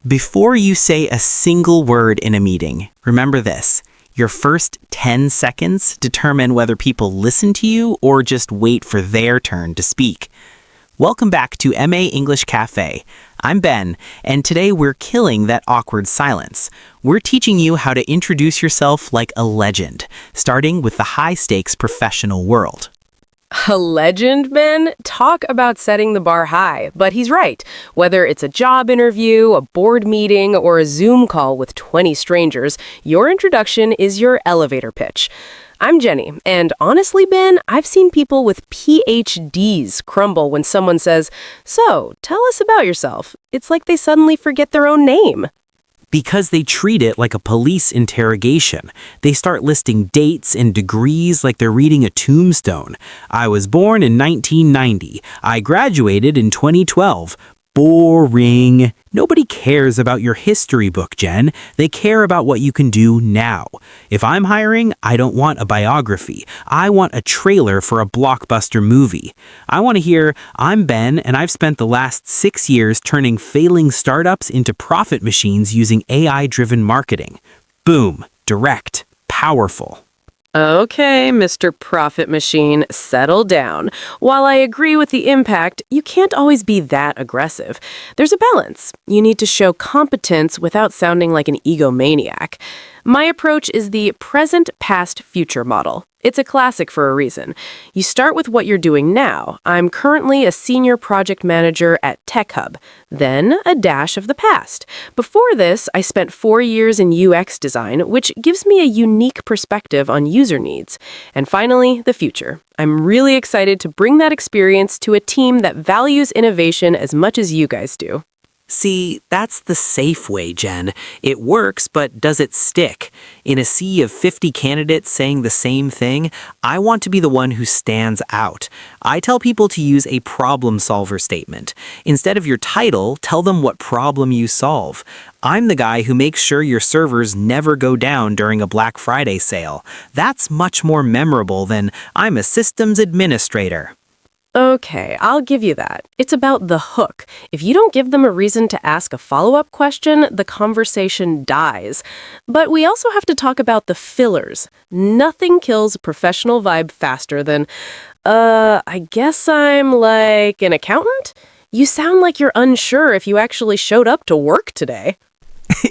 Before you say a single word in a meeting, remember this. Your first 10 seconds determine whether people listen to you or just wait for their turn to speak. Welcome back to MA English Cafe. I'm Ben, and today we're killing that awkward silence. We're teaching you how to introduce yourself like a legend, starting with the high-stakes professional world. A legend, Ben? Talk about setting the bar high. But he's right. Whether it's a job interview, a board meeting, or a Zoom call with 20 strangers, your introduction is your elevator pitch. I'm Jenny, and honestly, Ben, I've seen people with PhDs crumble when someone says, "So, tell us about yourself." It's like they suddenly forget their own name. Because they treat it like a police interrogation. They start listing dates and degrees like they're reading a tombstone. I was born in 1990. I graduated in 2012. Boring. Nobody cares about your history book, Jen. They care about what you can do now. If I'm hiring, I don't want a biography. I want a trailer for a blockbuster movie. I want to hear, "I'm Ben, and I've spent the last 6 years turning failing startups into profit machines using AI-driven marketing." Boom. Direct. Powerful. Okay, Mr. Profit Machine, settle down. While I agree with the impact, you can't always be that aggressive. There's a balance. You need to show competence without sounding like an egomaniac. My approach is the present, past, future model. It's a classic for a reason. You start with what you're doing now. I'm currently a senior project manager at Tech Hub. Then a dash of the past. Before this, I spent 4 years in UX design, which gives me a unique perspective on user needs. And finally, the future. I'm really excited to bring that experience to a team that values innovation as much as you guys do. See, that's the safe way, Jen. It works, but does it stick? In a sea of 50 candidates saying the same thing, I want to be the one who stands out. I tell people to use a problem solver statement. Instead of your title, tell them what problem you solve. I'm the guy who makes sure your servers never go down during a Black Friday sale. That's much more memorable than "I'm a systems administrator." Okay, I'll give you that. It's about the hook. If you don't give them a reason to ask a follow-up question, the conversation dies. But we also have to talk about the fillers. Nothing kills a professional vibe faster than, I guess I'm like an accountant? You sound like you're unsure if you actually showed up to work today.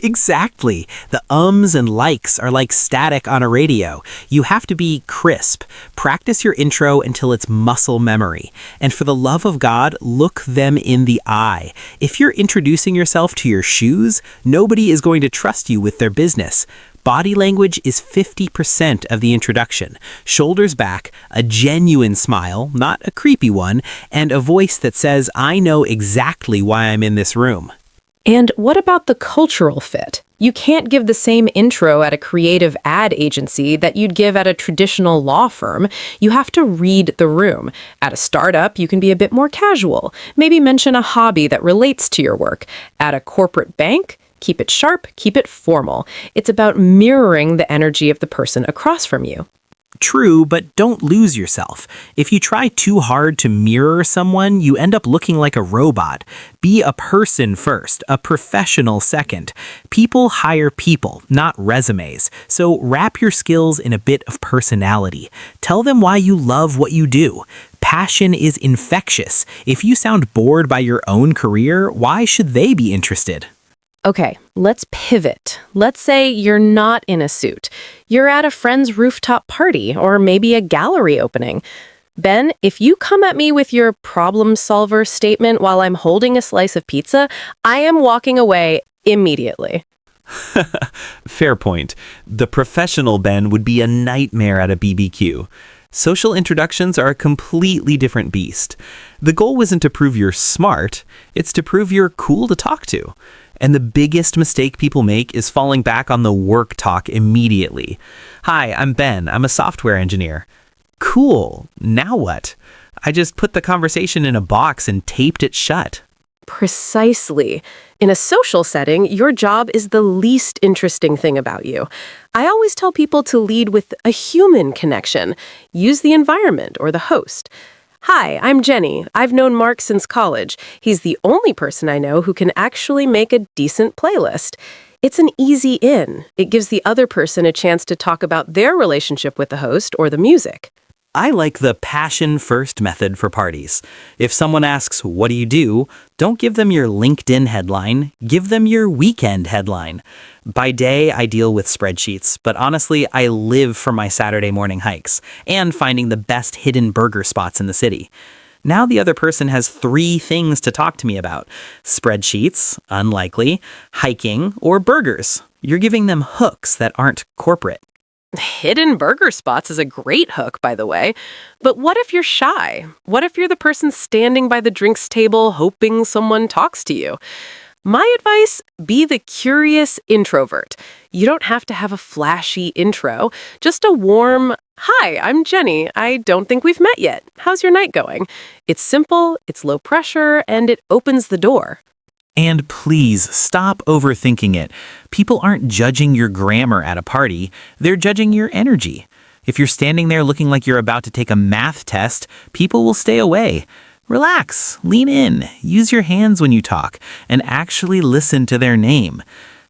Exactly. The ums and likes are like static on a radio. You have to be crisp. Practice your intro until it's muscle memory. And for the love of God, look them in the eye. If you're introducing yourself to your shoes, nobody is going to trust you with their business. Body language is 50% of the introduction. Shoulders back, a genuine smile, not a creepy one, and a voice that says, "I know exactly why I'm in this room." And what about the cultural fit? You can't give the same intro at a creative ad agency that you'd give at a traditional law firm. You have to read the room. At a startup, you can be a bit more casual. Maybe mention a hobby that relates to your work. At a corporate bank, keep it sharp, keep it formal. It's about mirroring the energy of the person across from you. True, but don't lose yourself. If you try too hard to mirror someone, you end up looking like a robot. Be a person first, a professional second. People hire people, not resumes. So wrap your skills in a bit of personality. Tell them why you love what you do. Passion is infectious. If you sound bored by your own career, why should they be interested? Okay, let's pivot. Let's say you're not in a suit. You're at a friend's rooftop party or maybe a gallery opening. Ben, if you come at me with your problem solver statement while I'm holding a slice of pizza, I am walking away immediately. Fair point. The professional Ben would be a nightmare at a BBQ. Social introductions are a completely different beast. The goal wasn't to prove you're smart, it's to prove you're cool to talk to. And the biggest mistake people make is falling back on the work talk immediately. "Hi, I'm Ben. I'm a software engineer." Cool. Now what? I just put the conversation in a box and taped it shut. Precisely. In a social setting, your job is the least interesting thing about you. I always tell people to lead with a human connection. Use the environment or the host. Hi, I'm Jenny. I've known Mark since college. He's the only person I know who can actually make a decent playlist. It's an easy in. It gives the other person a chance to talk about their relationship with the host or the music. I like the passion-first method for parties. If someone asks, what do? Don't give them your LinkedIn headline, give them your weekend headline. By day, I deal with spreadsheets, but honestly, I live for my Saturday morning hikes and finding the best hidden burger spots in the city. Now the other person has 3 things to talk to me about: spreadsheets, unlikely, hiking, or burgers. You're giving them hooks that aren't corporate. Hidden burger spots is a great hook, by the way. But what if you're shy? What if you're the person standing by the drinks table hoping someone talks to you? My advice, be the curious introvert. You don't have to have a flashy intro, just a warm, "Hi, I'm Jenny. I don't think we've met yet. How's your night going?" It's simple, it's low pressure, and it opens the door. And please stop overthinking it. People aren't judging your grammar at a party, they're judging your energy. If you're standing there looking like you're about to take a math test, people will stay away. Relax, lean in, use your hands when you talk, and actually listen to their name.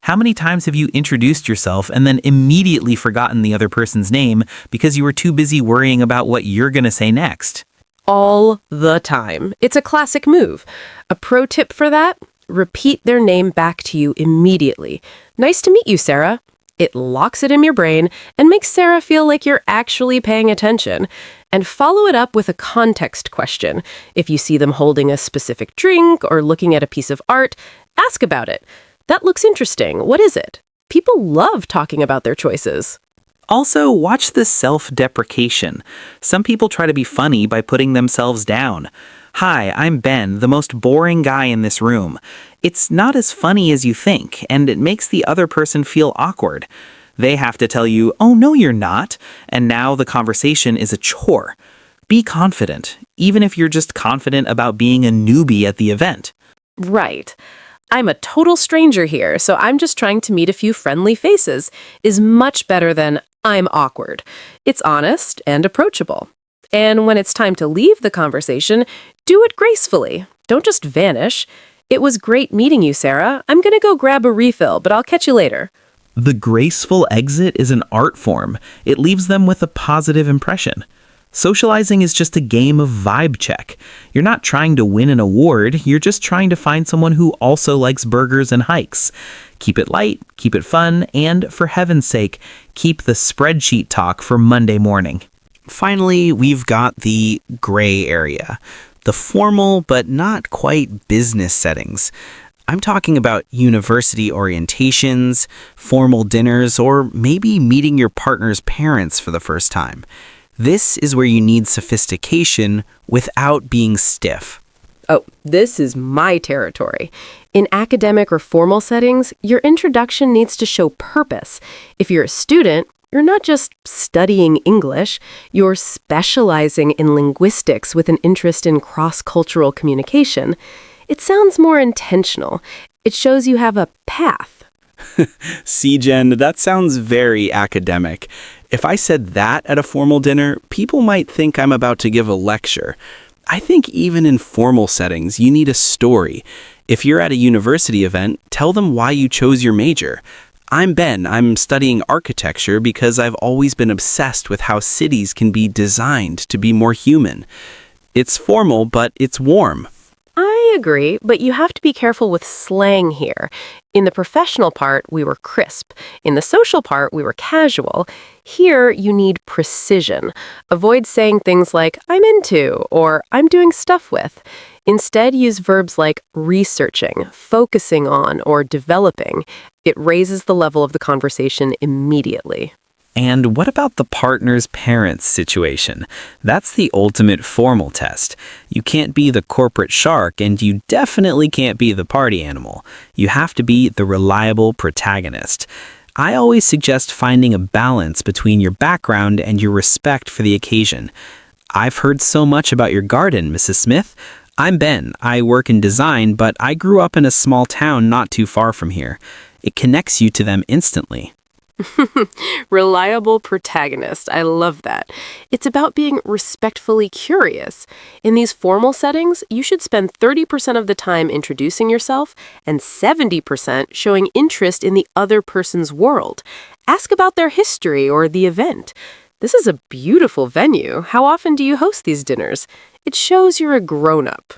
How many times have you introduced yourself and then immediately forgotten the other person's name because you were too busy worrying about what you're going to say next? All the time. It's a classic move. A pro tip for that? Repeat their name back to you immediately. "Nice to meet you, Sarah." It locks it in your brain and makes Sarah feel like you're actually paying attention. And follow it up with a context question. If you see them holding a specific drink or looking at a piece of art, ask about it. "That looks interesting. What is it?" People love talking about their choices. Also, watch the self-deprecation. Some people try to be funny by putting themselves down. "Hi, I'm Ben, the most boring guy in this room." It's not as funny as you think, and it makes the other person feel awkward. They have to tell you, "Oh, no, you're not," and now the conversation is a chore. Be confident, even if you're just confident about being a newbie at the event. Right. "I'm a total stranger here, so I'm just trying to meet a few friendly faces," is much better than "I'm awkward." It's honest and approachable. And when it's time to leave the conversation, do it gracefully. Don't just vanish. "It was great meeting you, Sarah. I'm going to go grab a refill, but I'll catch you later." The graceful exit is an art form. It leaves them with a positive impression. Socializing is just a game of vibe check. You're not trying to win an award, you're just trying to find someone who also likes burgers and hikes. Keep it light, keep it fun, and for heaven's sake, keep the spreadsheet talk for Monday morning. Finally, we've got the gray area, the formal but not quite business settings. I'm talking about university orientations, formal dinners, or maybe meeting your partner's parents for the first time. This is where you need sophistication without being stiff. Oh, this is my territory. In academic or formal settings, your introduction needs to show purpose. If you're a student, you're not just studying English, you're specializing in linguistics with an interest in cross-cultural communication. It sounds more intentional. It shows you have a path. See, Jen, that sounds very academic. If I said that at a formal dinner, people might think I'm about to give a lecture. I think even in formal settings, you need a story. If you're at a university event, tell them why you chose your major. "I'm Ben. I'm studying architecture because I've always been obsessed with how cities can be designed to be more human." It's formal, but it's warm. I agree, but you have to be careful with slang here. In the professional part, we were crisp. In the social part, we were casual. Here, you need precision. Avoid saying things like, "I'm into," or "I'm doing stuff with." Instead, use verbs like researching, focusing on, or developing. It raises the level of the conversation immediately. And what about the partner's parents situation? That's the ultimate formal test. You can't be the corporate shark, and you definitely can't be the party animal. You have to be the reliable protagonist. I always suggest finding a balance between your background and your respect for the occasion. "I've heard so much about your garden, Mrs. Smith. I'm Ben. I work in design, but I grew up in a small town not too far from here." It connects you to them instantly. Reliable protagonist. I love that. It's about being respectfully curious. In these formal settings, you should spend 30% of the time introducing yourself and 70% showing interest in the other person's world. Ask about their history or the event. This is a beautiful venue. How often do you host these dinners? It shows you're a grown-up.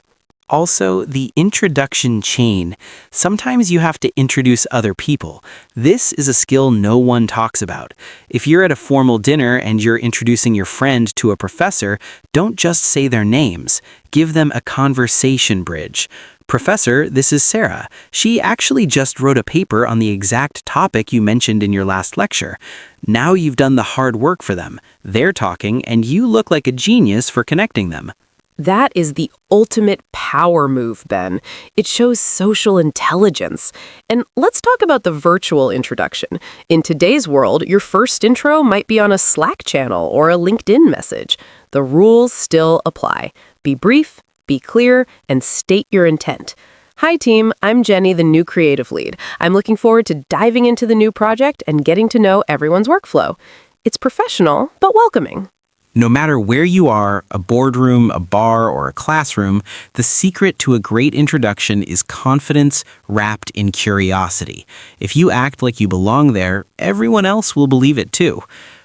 Also, the introduction chain. Sometimes you have to introduce other people. This is a skill no one talks about. If you're at a formal dinner and you're introducing your friend to a professor, don't just say their names. Give them a conversation bridge. Professor, this is Sarah. She actually just wrote a paper on the exact topic you mentioned in your last lecture. Now you've done the hard work for them. They're talking, and you look like a genius for connecting them. That is the ultimate power move, Ben. It shows social intelligence. And let's talk about the virtual introduction. In today's world, your first intro might be on a Slack channel or a LinkedIn message. The rules still apply. Be brief, be clear, and state your intent. Hi team, I'm Jenny, the new creative lead. I'm looking forward to diving into the new project and getting to know everyone's workflow. It's professional, but welcoming. No matter where you are, a boardroom, a bar, or a classroom, the secret to a great introduction is confidence wrapped in curiosity. If you act like you belong there, everyone else will believe it too.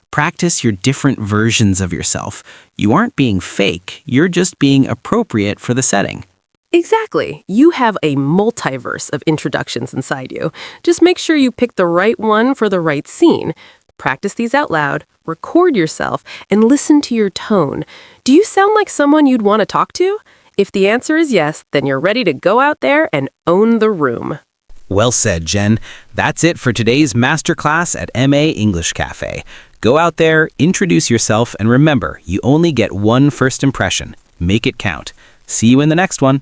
Practice your different versions of yourself. You aren't being fake, you're just being appropriate for the setting. Exactly. You have a multiverse of introductions inside you. Just make sure you pick the right one for the right scene. Practice these out loud, record yourself, and listen to your tone. Do you sound like someone you'd want to talk to? If the answer is yes, then you're ready to go out there and own the room. Well said, Jen. That's it for today's masterclass at MA English Cafe. Go out there, introduce yourself, and remember, you only get one first impression. Make it count. See you in the next one.